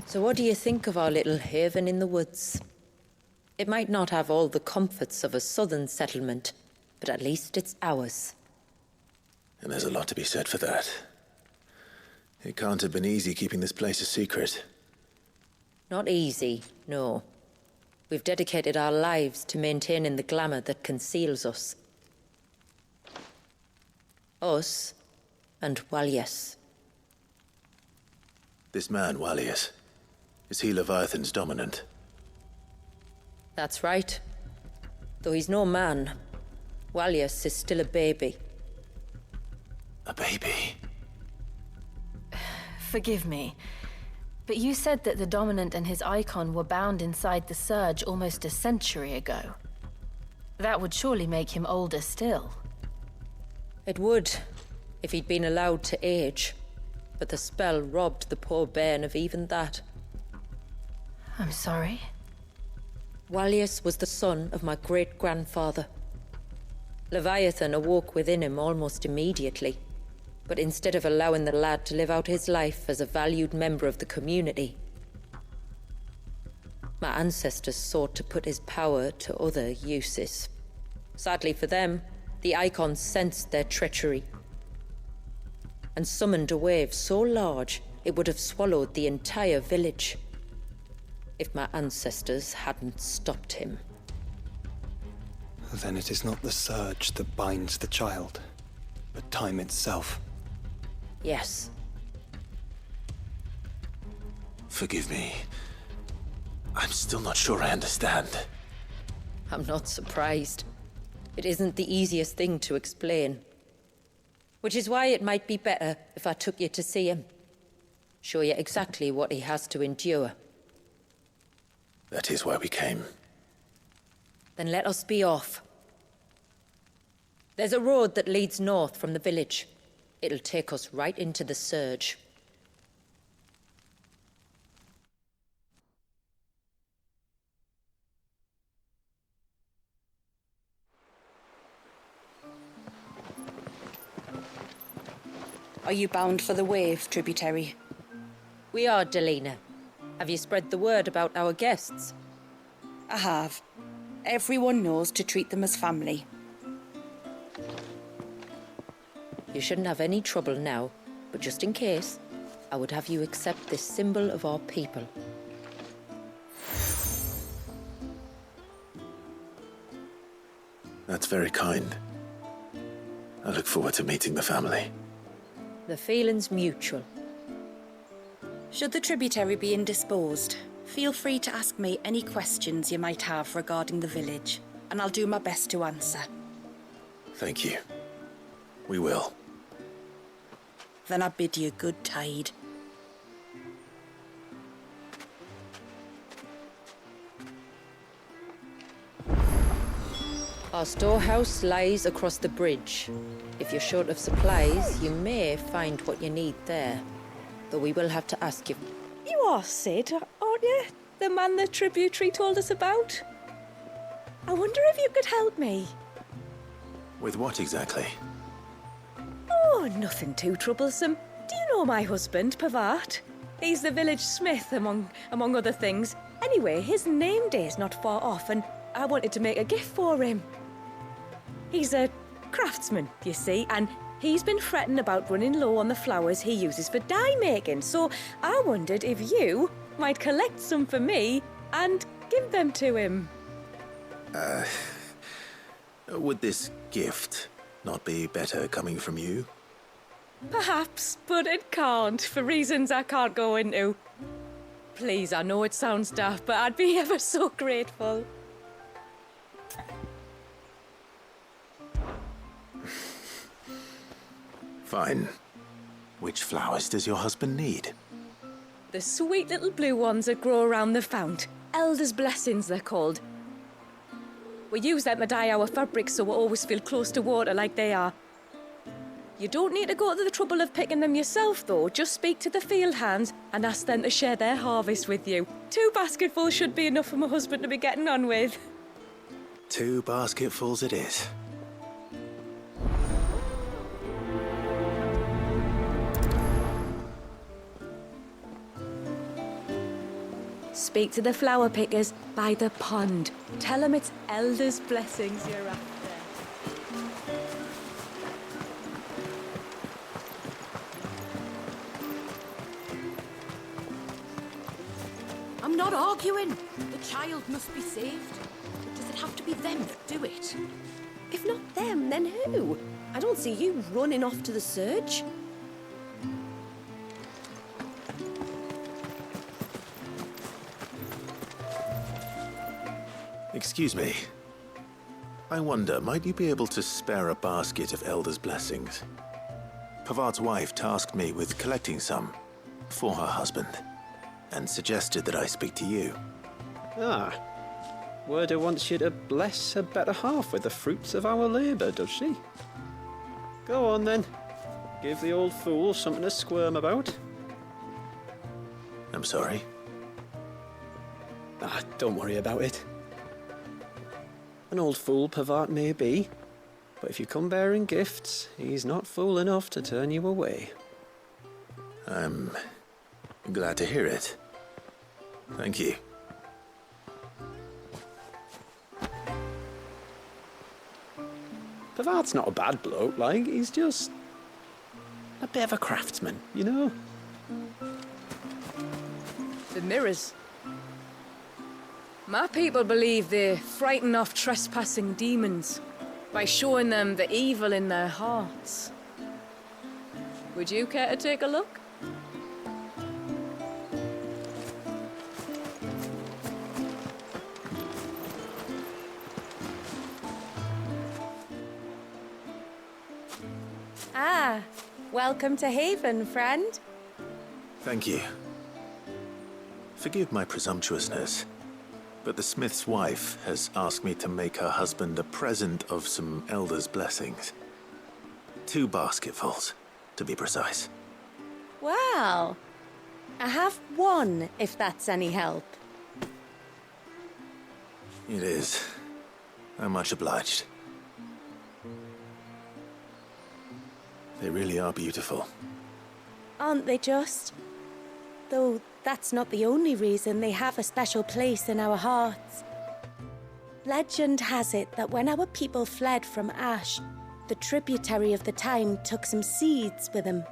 So what do you think of our little haven in the woods? It might not have all the comforts of a southern settlement, but at least it's ours. And there's a lot to be said for that. It can't have been easy keeping this place a secret. Not easy, no. We've dedicated our lives to maintaining the glamour that conceals us. Us and Walyas. This man, Walyas, is he Leviathan's dominant? That's right. Though he's no man, Walyas is still a baby. A baby? Forgive me, but you said that the Dominant and his icon were bound inside the Surge almost a century ago. That would surely make him older still. It would, if he'd been allowed to age. But the spell robbed the poor bairn of even that. I'm sorry. Walyas was the son of my great-grandfather. Leviathan awoke within him almost immediately. But instead of allowing the lad to live out his life as a valued member of the community, my ancestors sought to put his power to other uses. Sadly for them, the Icon sensed their treachery and summoned a wave so large it would have swallowed the entire village if my ancestors hadn't stopped him. Then it is not the Surge that binds the child, but time itself. Yes. Forgive me. I'm still not sure I understand. I'm not surprised. It isn't the easiest thing to explain. Which is why it might be better if I took you to see him. Show you exactly what he has to endure. That is why we came. Then let us be off. There's a road that leads north from the village. It'll take us right into the Surge. Are you bound for the Wave, tributary? We are, Delina. Have you spread the word about our guests? I have. Everyone knows to treat them as family. You shouldn't have any trouble now, but just in case, I would have you accept this symbol of our people. That's very kind. I look forward to meeting the family. The feeling's mutual. Should the tributary be indisposed, feel free to ask me any questions you might have regarding the village, and I'll do my best to answer. Thank you. We will. Then I bid you good tide. Our storehouse lies across the bridge. If you're short of supplies, you may find what you need there. Though we will have to ask you. You are Sid, aren't you? The man the tributary told us about? I wonder if you could help me. With what exactly? Oh, nothing too troublesome. Do you know my husband, Pavat? He's the village smith, among other things. Anyway, his name day's not far off, and I wanted to make a gift for him. He's a craftsman, you see, and he's been fretting about running low on the flowers he uses for dye making, so I wondered if you might collect some for me and give them to him. Would this gift not be better coming from you? Perhaps, but it can't, for reasons I can't go into. Please, I know it sounds daft, but I'd be ever so grateful. Fine. Which flowers does your husband need? The sweet little blue ones that grow around the fount. Elder's blessings, they're called. We use them to dye our fabrics so we always feel close to water like they are. You don't need to go to the trouble of picking them yourself, though. Just speak to the field hands and ask them to share their harvest with you. 2 basketfuls should be enough for my husband to be getting on with. 2 basketfuls it is. Speak to the flower pickers by the pond. Tell them it's Elder's blessings you're after. I'm not arguing. The child must be saved. But does it have to be them that do it? If not them, then who? I don't see you running off to the surge. Excuse me. I wonder, might you be able to spare a basket of Elder's blessings? Pavard's wife tasked me with collecting some for her husband, and suggested that I speak to you. Ah. Werda wants you to bless her better half with the fruits of our labour, does she? Go on then. Give the old fool something to squirm about. I'm sorry. Ah, don't worry about it. An old fool Pavard may be, but if you come bearing gifts, he's not fool enough to turn you away. I'm glad to hear it. Thank you. Pavard's not a bad bloke, like, he's just a bit of a craftsman, you know? The mirrors. My people believe they frighten off trespassing demons by showing them the evil in their hearts. Would you care to take a look? Ah, welcome to Haven, friend. Thank you. Forgive my presumptuousness, but the smith's wife has asked me to make her husband a present of some Elder's blessings. 2 basketfuls, to be precise. Well, I have one, if that's any help. It is. I'm much obliged. They really are beautiful. Aren't they just? Though that's not the only reason they have a special place in our hearts. Legend has it that when our people fled from Ash, the tributary of the time took some seeds with them.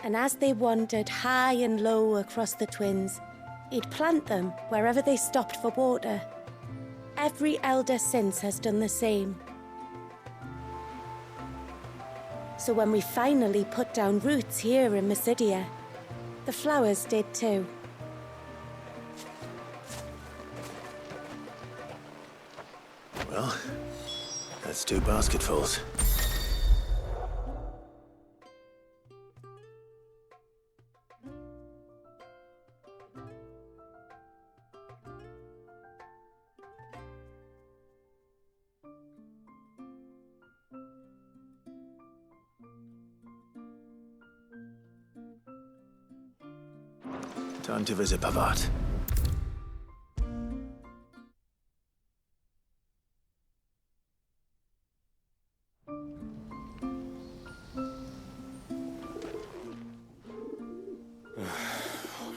And as they wandered high and low across the Twins, he'd plant them wherever they stopped for water. Every elder since has done the same. So when we finally put down roots here in Mysidia, the flowers did too. Well, that's 2 basketfuls. Time to visit Pavard.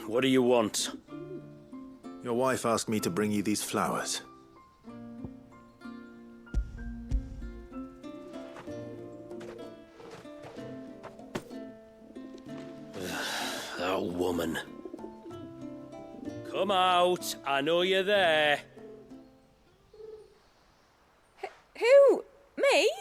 What do you want? Your wife asked me to bring you these flowers. That woman. Come out. I know you're there. Who? Me?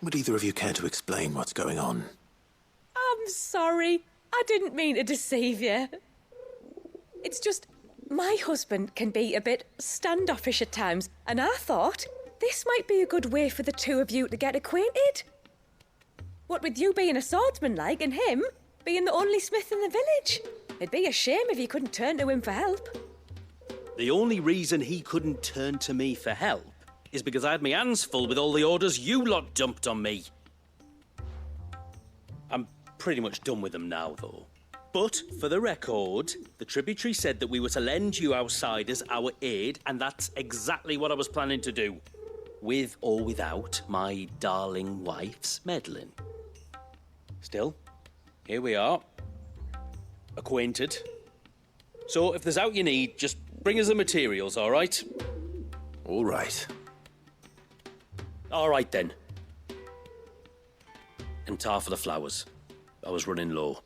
Would either of you care to explain what's going on? I'm sorry. I didn't mean to deceive you. It's just, my husband can be a bit standoffish at times, and I thought this might be a good way for the 2 of you to get acquainted. What with you being a swordsman like, and him being the only smith in the village. It'd be a shame if you couldn't turn to him for help. The only reason he couldn't turn to me for help is because I had my hands full with all the orders you lot dumped on me. I'm pretty much done with them now, though. But, for the record, the tributary said that we were to lend you outsiders our aid, and that's exactly what I was planning to do. with or without my darling wife's meddling. Still, here we are, acquainted. So if there's aught you need, just bring us the materials, all right? All right. All right then. And tar for the flowers. I was running low.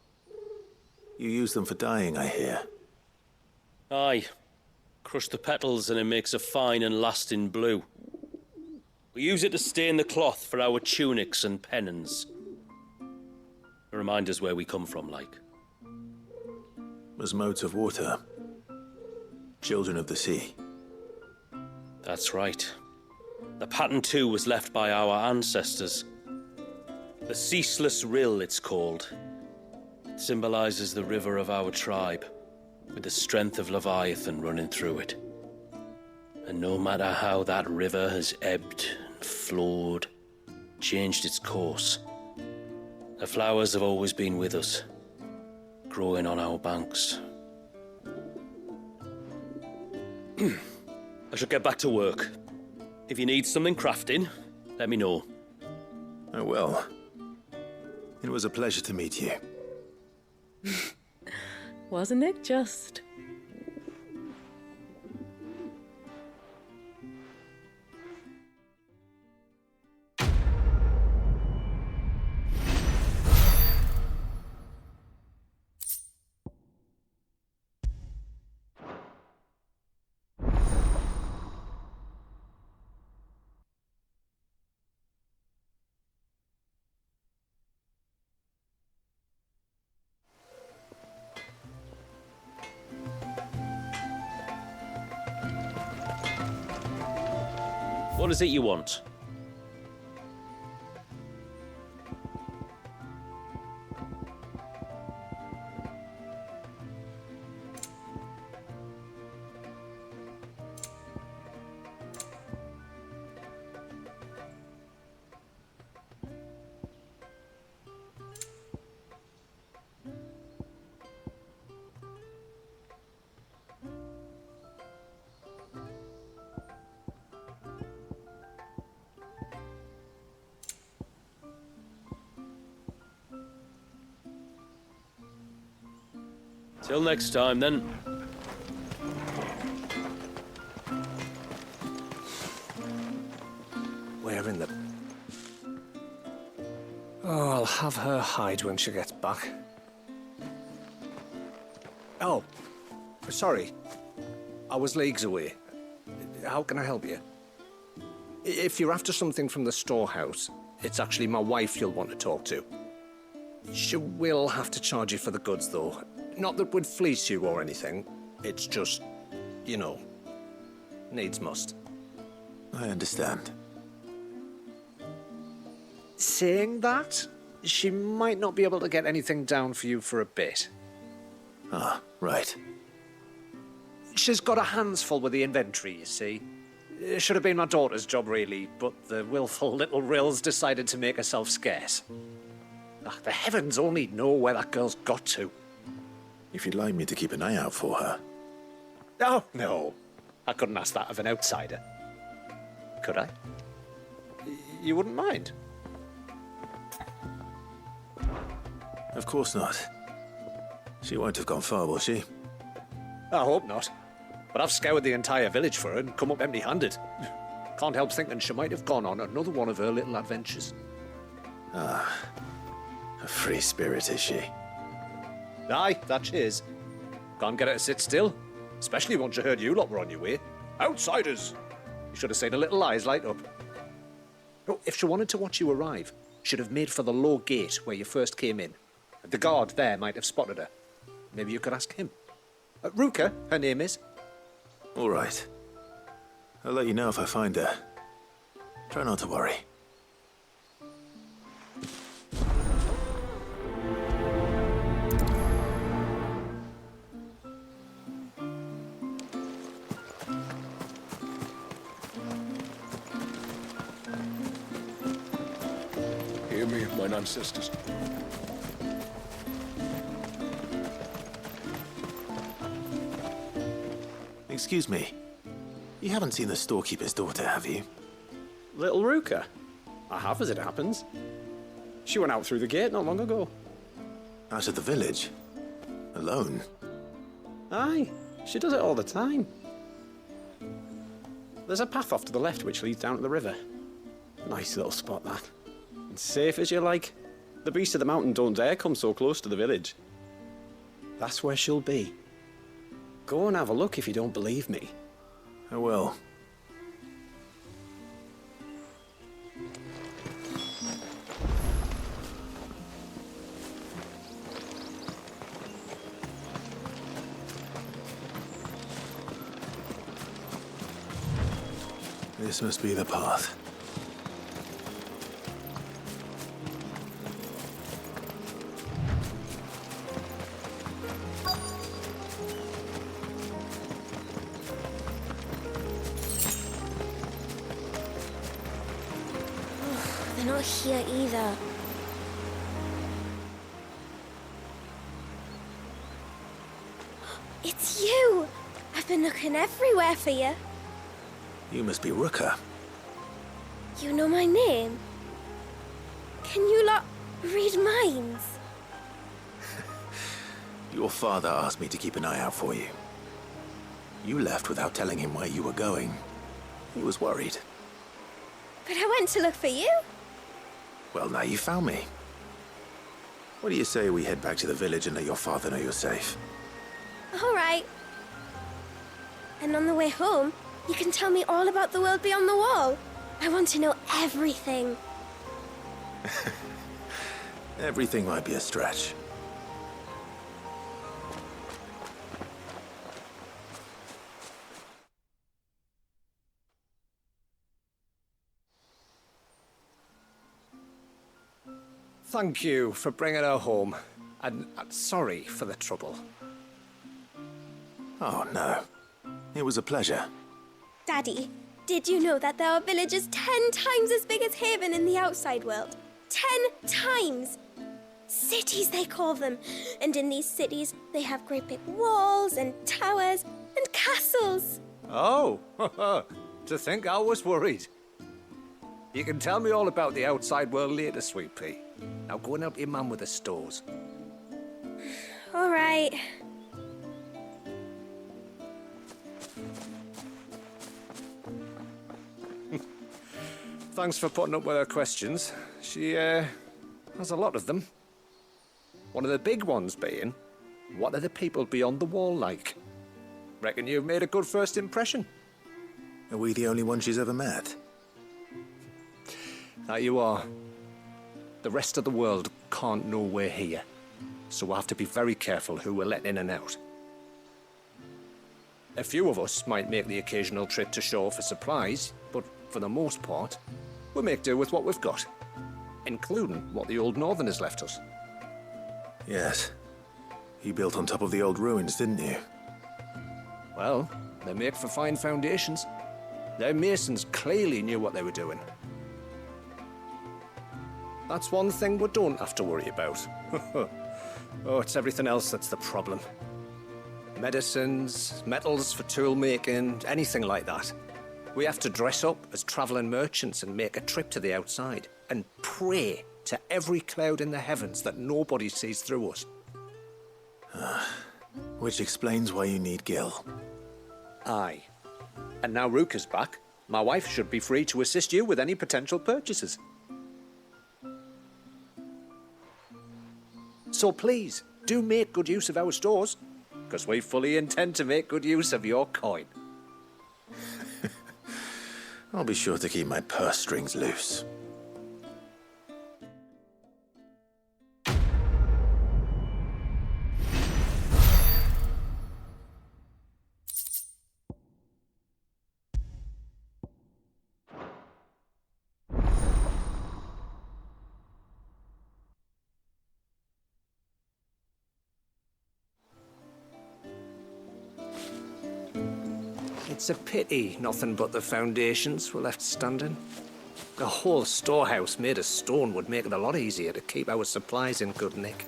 You use them for dyeing, I hear. Aye. Crush the petals and it makes a fine and lasting blue. We use it to stain the cloth for our tunics and pennons. Remind us where we come from, like. As modes of water. Children of the sea. That's right. The pattern too was left by our ancestors. The Ceaseless Rill, it's called. It symbolizes the river of our tribe, with the strength of Leviathan running through it. And no matter how that river has ebbed and flowed, changed its course, the flowers have always been with us, growing on our banks. I should get back to work. If you need something crafting, let me know. Oh, well. It was a pleasure to meet you. Wasn't it just? What is it you want? Till next time, then. Where in the... Oh, I'll have her hide when she gets back. Oh, sorry. I was leagues away. How can I help you? If you're after something from the storehouse, it's actually my wife you'll want to talk to. She will have to charge you for the goods, though. Not that we'd fleece you or anything. It's just, you know, needs must. I understand. Saying that, she might not be able to get anything down for you for a bit. Ah, right. She's got her hands full with the inventory, you see. It should have been my daughter's job, really, but the willful little Rills decided to make herself scarce. Ah, the heavens only know where that girl's got to. If you'd like me to keep an eye out for her. Oh, no. I couldn't ask that of an outsider. Could I? You wouldn't mind? Of course not. She won't have gone far, will she? I hope not. But I've scoured the entire village for her and come up empty-handed. Can't help thinking she might have gone on another one of her little adventures. Ah, a free spirit, is she? Aye, that she is. Can't get her to sit still, especially once you heard you lot were on your way. Outsiders! You should have seen her little eyes light up. Oh, if she wanted to watch you arrive, she'd have made for the low gate where you first came in. The guard there might have spotted her. Maybe you could ask him. Ruka, her name is. All right. I'll let you know if I find her. Try not to worry. Hear me, mine ancestors. Excuse me. You haven't seen the storekeeper's daughter, have you? Little Ruka? I have, as it happens. She went out through the gate not long ago. Out of the village? Alone? Aye, she does it all the time. There's a path off to the left which leads down to the river. Nice little spot, that. And safe as you like. The beasts of the mountain don't dare come so close to the village. That's where she'll be. Go and have a look if you don't believe me. I will. This must be the path. They're not here either. It's you! I've been looking everywhere for you. You must be Ruka. You know my name? Can you lot read minds? Your father asked me to keep an eye out for you. You left without telling him where you were going. He was worried. But I went to look for you. Well, now you found me. What do you say we head back to the village and let your father know you're safe? All right. And on the way home, you can tell me all about the world beyond the wall. I want to know everything. Everything might be a stretch. Thank you for bringing her home. And sorry for the trouble. Oh, no. It was a pleasure. Daddy, did you know that there are villages 10 times as big as Haven in the outside world? 10 times! Cities, they call them. And in these cities, they have great big walls and towers and castles. Oh, to think I was worried. You can tell me all about the outside world later, Sweet Pea. Now go and help your mum with the stores. All right. Thanks for putting up with her questions. She, has a lot of them. One of the big ones being, what are the people beyond the wall like? Reckon you've made a good first impression. Are we the only one she's ever met? That you are. The rest of the world can't know we're here, so we'll have to be very careful who we're letting in and out. A few of us might make the occasional trip to shore for supplies, but for the most part, we'll make do with what we've got, including what the old Northerners left us. Yes. You built on top of the old ruins, didn't you? Well, they make for fine foundations. Their masons clearly knew what they were doing. That's one thing we don't have to worry about. Oh, it's everything else that's the problem. Medicines, metals for tool making, anything like that. We have to dress up as travelling merchants and make a trip to the outside and pray to every cloud in the heavens that nobody sees through us. Which explains why you need Gil. Aye. And now Ruka's back, my wife should be free to assist you with any potential purchases. So please, do make good use of our stores, because we fully intend to make good use of your coin. I'll be sure to keep my purse strings loose. It's a pity nothing but the foundations were left standing. A whole storehouse made of stone would make it a lot easier to keep our supplies in good nick.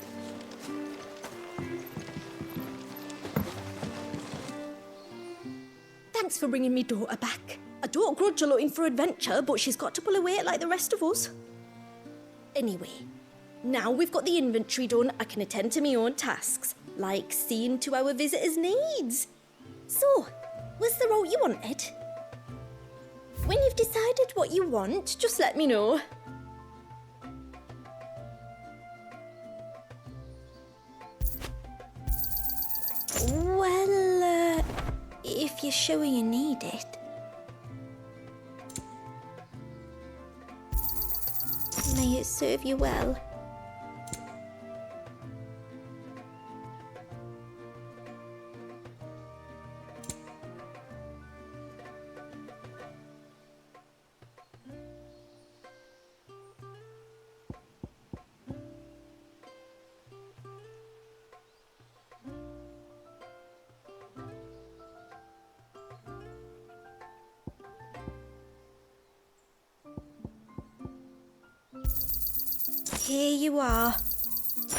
Thanks for bringing me daughter back. don't grudge her looking for adventure, but she's got to pull her weight like the rest of us. Anyway, now we've got the inventory done, I can attend to my own tasks, like seeing to our visitors' needs. So, was the route you wanted? When you've decided what you want, just let me know. Well, if you're sure you need it. May it serve you well. Here you are.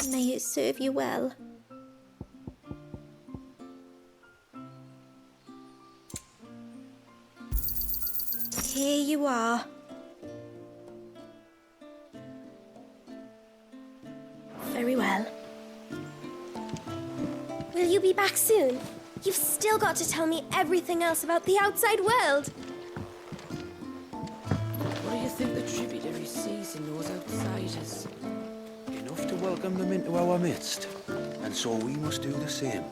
May it serve you well. Here you are. Very well. Will you be back soon? You've still got to tell me everything else about the outside world. What do you think the tributary sees in those outsiders? Enough to welcome them into our midst, and so we must do the same.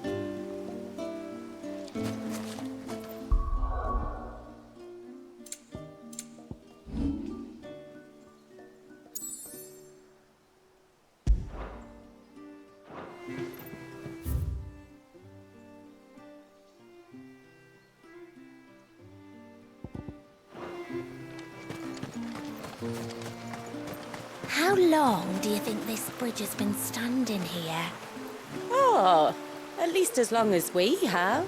How long do you think this bridge has been standing here? Oh, at least as long as we have.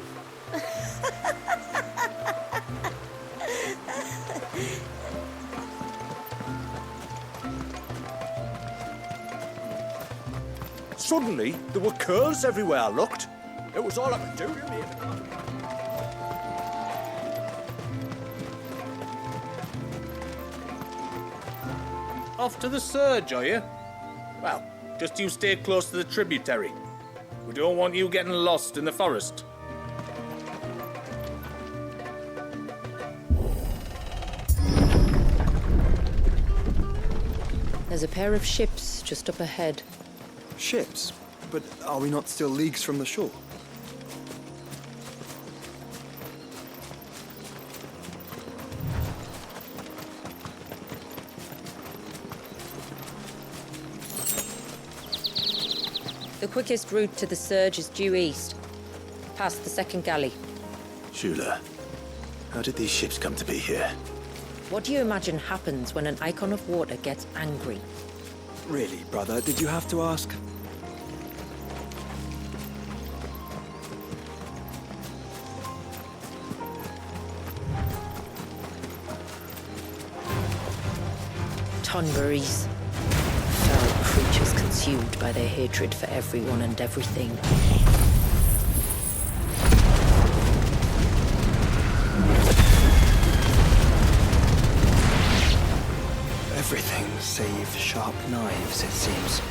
Suddenly, there were curls everywhere I looked. It was all I could do to me. Off to the surge, are you? Well, just you stay close to the tributary. We don't want you getting lost in the forest. There's a pair of ships just up ahead. Ships? But are we not still leagues from the shore? The quickest route to the surge is due east, past the second galley. Shula, how did these ships come to be here? What do you imagine happens when an icon of water gets angry? Really, brother, did you have to ask? Tonberries. Feral creatures consumed by their hatred for everyone and everything. Everything save sharp knives, it seems.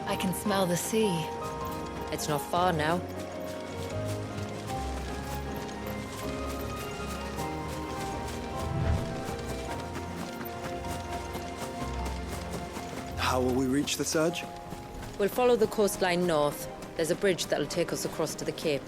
I can smell the sea. It's not far now. How will we reach the surge? We'll follow the coastline north. There's a bridge that'll take us across to the cape.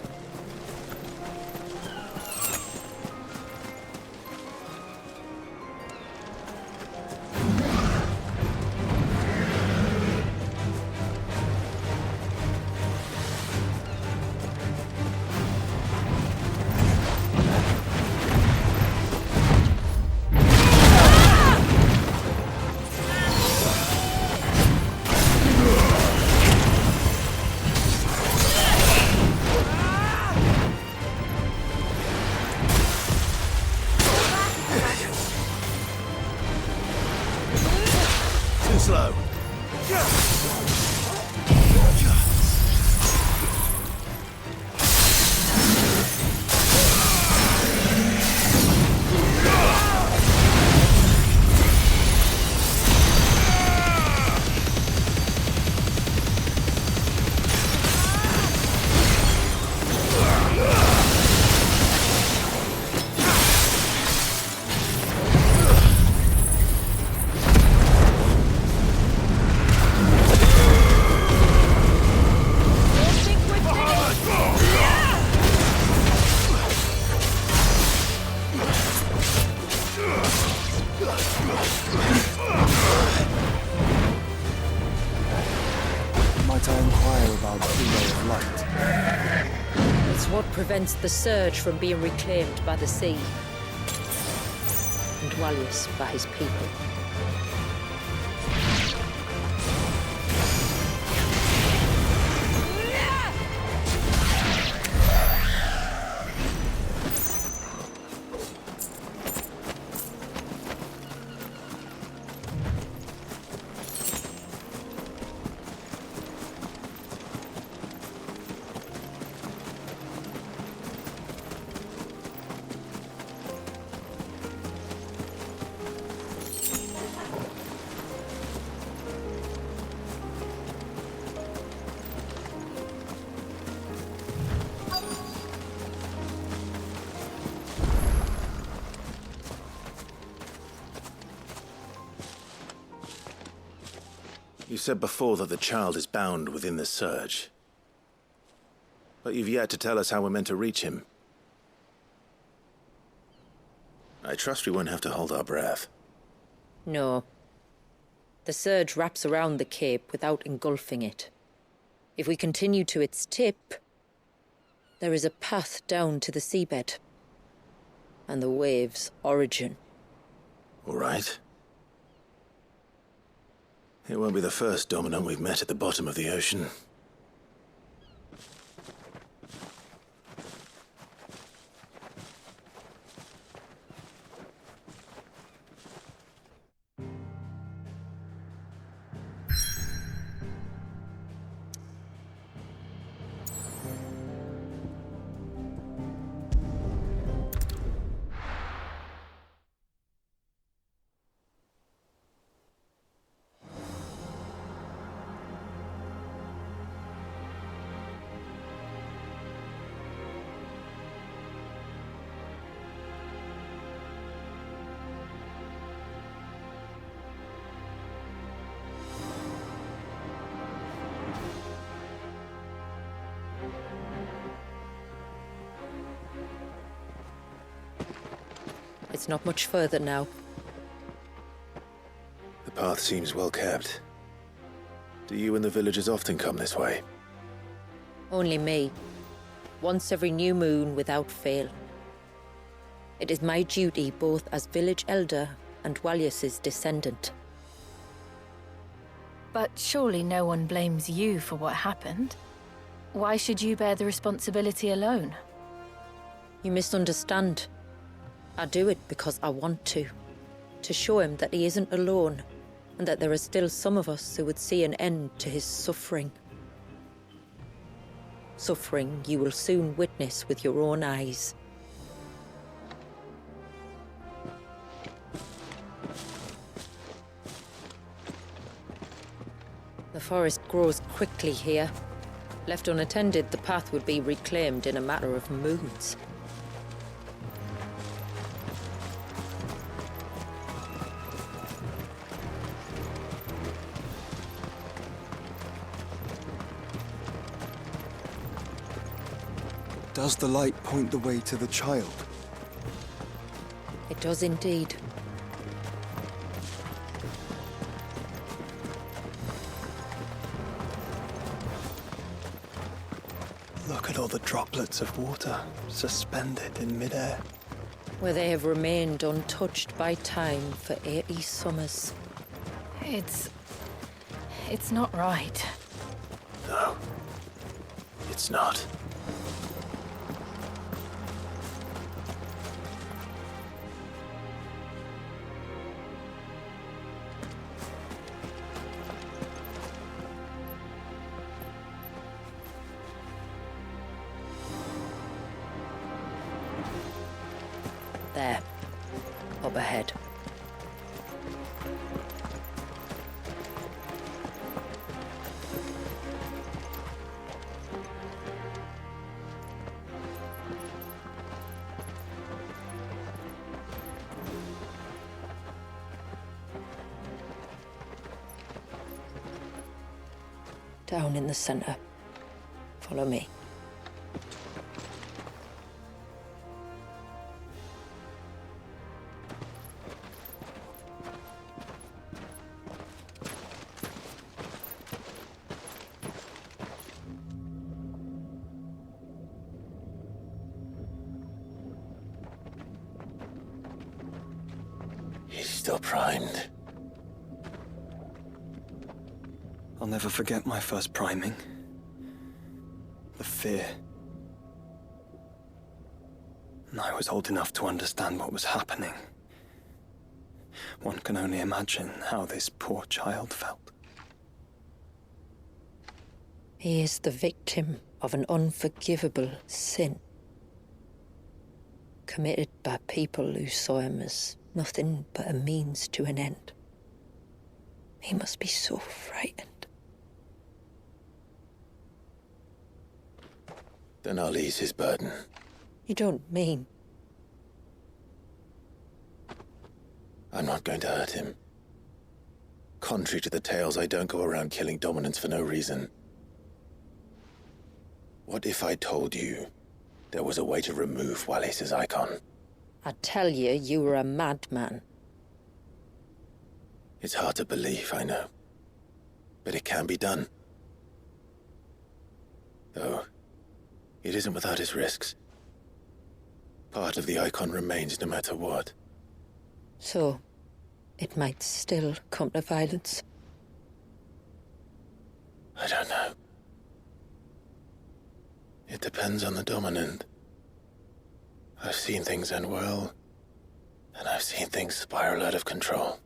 might I inquire about the Ray of Light? It's what prevents the Surge from being reclaimed by the sea. And Dwalius by his people. You said before that the child is bound within the Surge. But you've yet to tell us how we're meant to reach him. I trust we won't have to hold our breath. No. The Surge wraps around the cape without engulfing it. If we continue to its tip, there is a path down to the seabed. And the wave's origin. All right. It won't be the first dominant we've met at the bottom of the ocean. It's not much further now. The path seems well kept. Do you and the villagers often come this way? Only me. Once every new moon without fail. It is my duty both as village elder and Dwalius's descendant. But surely no one blames you for what happened. Why should you bear the responsibility alone? You misunderstand. I do it because I want to. To show him that he isn't alone, and that there are still some of us who would see an end to his suffering. Suffering you will soon witness with your own eyes. The forest grows quickly here. Left unattended, the path would be reclaimed in a matter of moons. Does the light point the way to the child? It does indeed. Look at all the droplets of water suspended in midair. Where they have remained untouched by time for 80 summers. It's not right. No. It's not. There. Up ahead. Down in the center. Follow me. still primed? I'll never forget my first priming. The fear. And I was old enough to understand what was happening. One can only imagine how this poor child felt. He is the victim of an unforgivable sin, committed by people who saw him as nothing but a means to an end. He must be so frightened. Then I'll ease his burden. You don't mean? I'm not going to hurt him. Contrary to the tales, I don't go around killing dominants for no reason. What if I told you there was a way to remove Wallis's icon? I tell you, you were a madman. It's hard to believe, I know. But it can be done. Though, it isn't without its risks. Part of the icon remains no matter what. So, it might still come to violence. I don't know. It depends on the dominant. I've seen things end well, and I've seen things spiral out of control.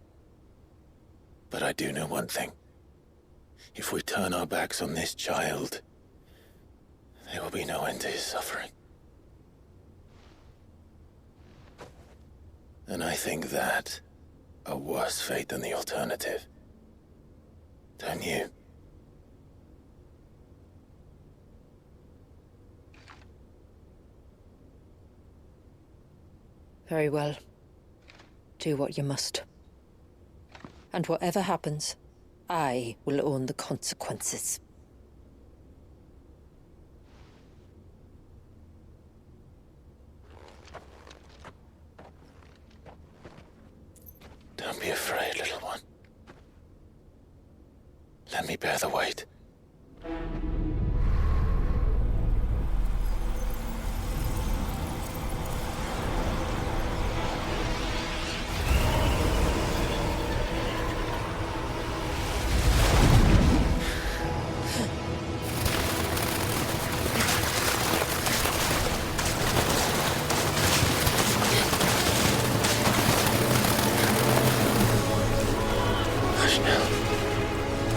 But I do know one thing. If we turn our backs on this child, there will be no end to his suffering. And I think that a worse fate than the alternative. Don't you? Very well. Do what you must. And whatever happens, I will own the consequences. Don't be afraid, little one. Let me bear the weight. Hush now.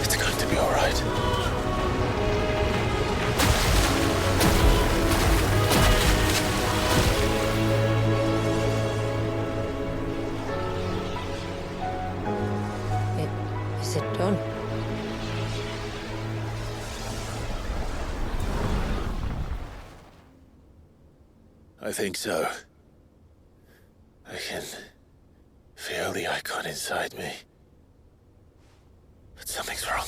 It's going to be all right. Is it done? I think so. I can feel the icon inside me. But something's wrong.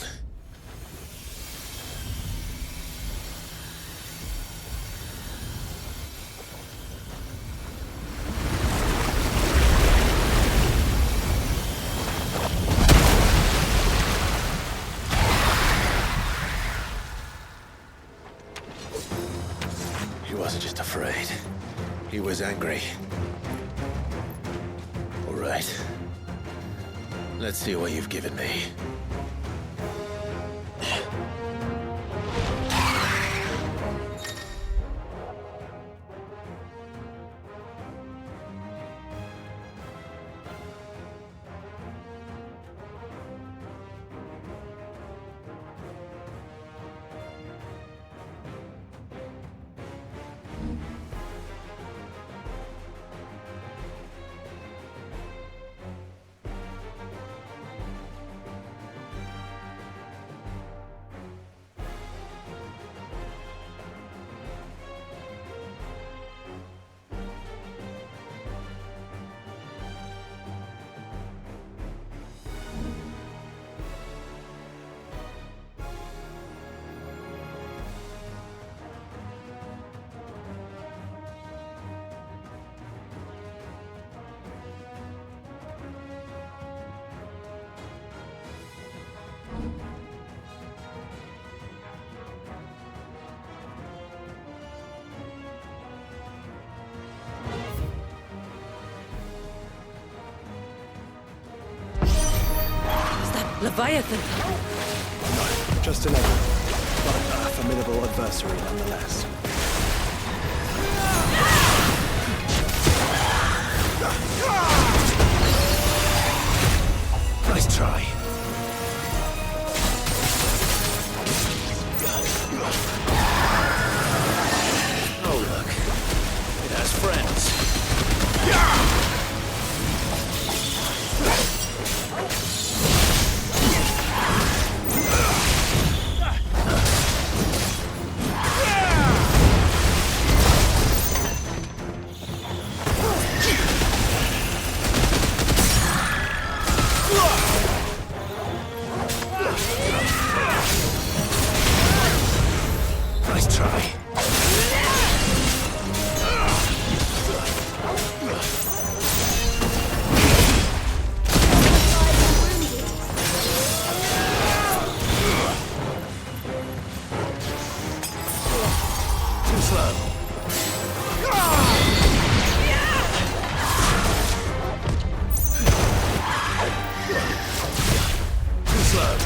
He wasn't just afraid. He was angry. All right. Let's see what you've given me. Leviathan! No, just an enemy, but a formidable adversary nonetheless. Nice try. Oh, look. It has friends. Nice try. Too slow. Too slow.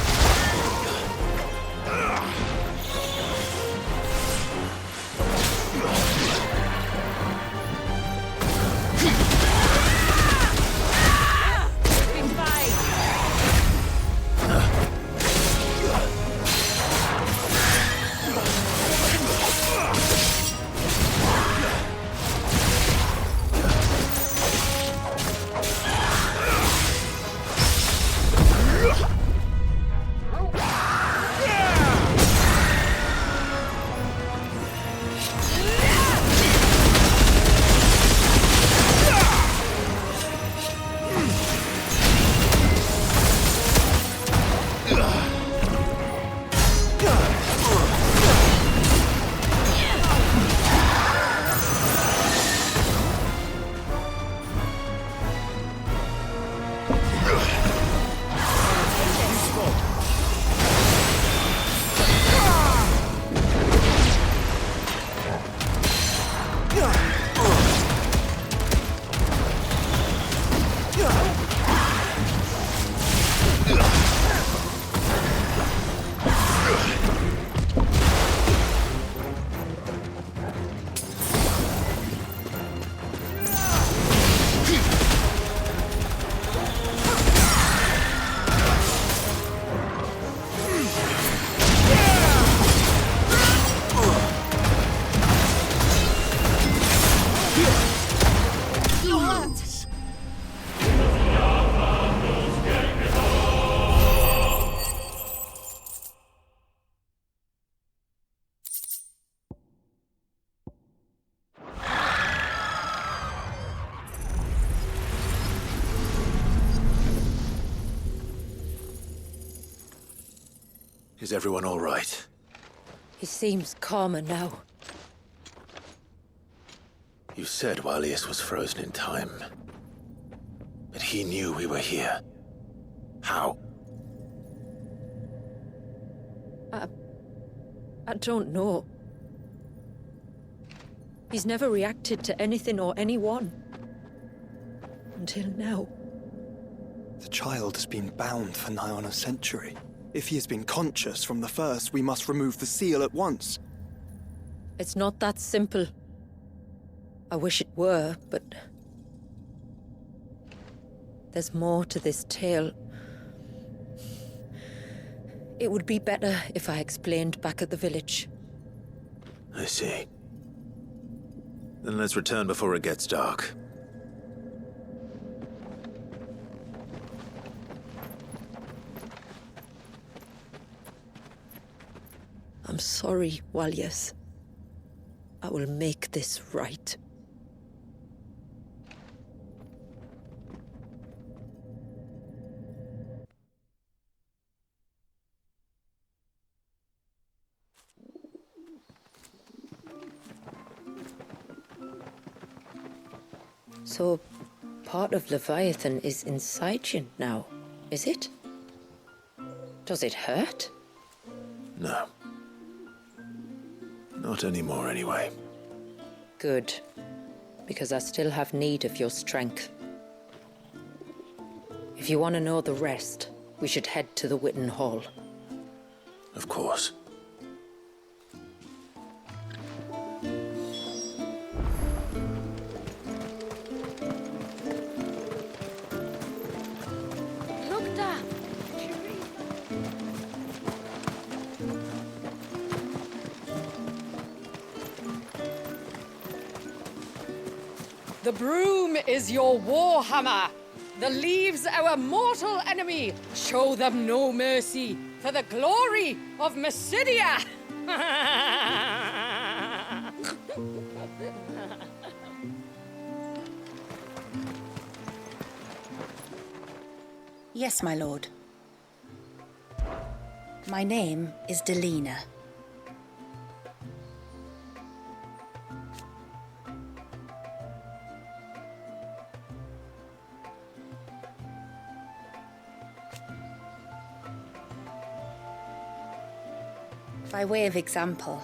Is everyone all right? He seems calmer now. You said Walius was frozen in time. But he knew we were here. How? I don't know. He's never reacted to anything or anyone. Until now. The child has been bound for nigh on a century. If he has been conscious from the first, we must remove the seal at once. It's not that simple. I wish it were, but... there's more to this tale. It would be better if I explained back at the village. I see. Then let's return before it gets dark. I'm sorry, Walius. I will make this right. So, part of Leviathan is inside you now, is it? Does it hurt? No. Not anymore, anyway. Good. Because I still have need of your strength. If you want to know the rest, We should head to the Witten Hall. Of course. Look, Dad. The broom is your war hammer. The leaves our mortal enemy. Show them no mercy for the glory of Mysidia. Yes, my lord. My name is Delina. By way of example,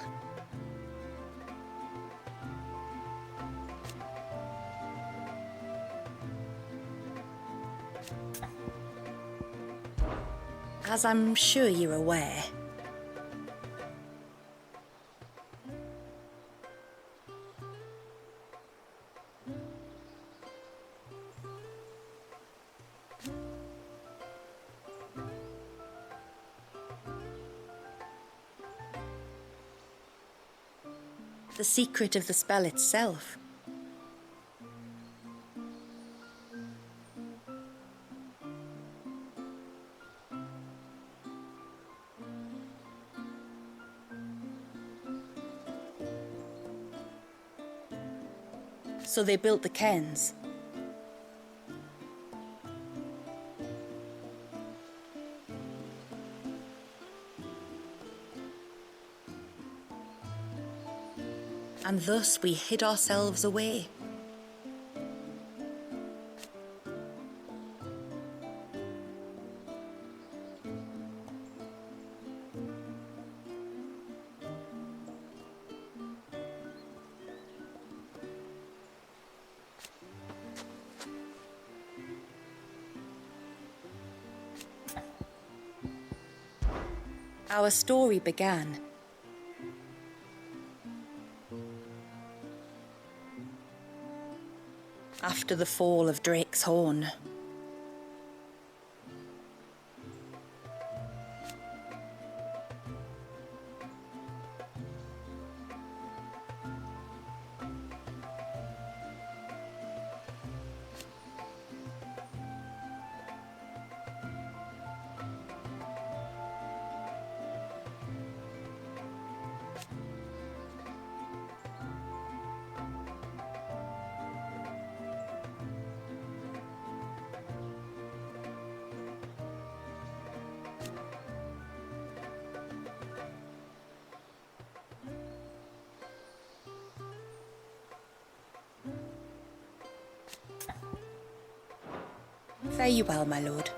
as I'm sure you're aware, the secret of the spell itself. So they built the cairns. And thus we hid ourselves away. Our story began after the fall of Drake's Horn. Fare you well, my lord.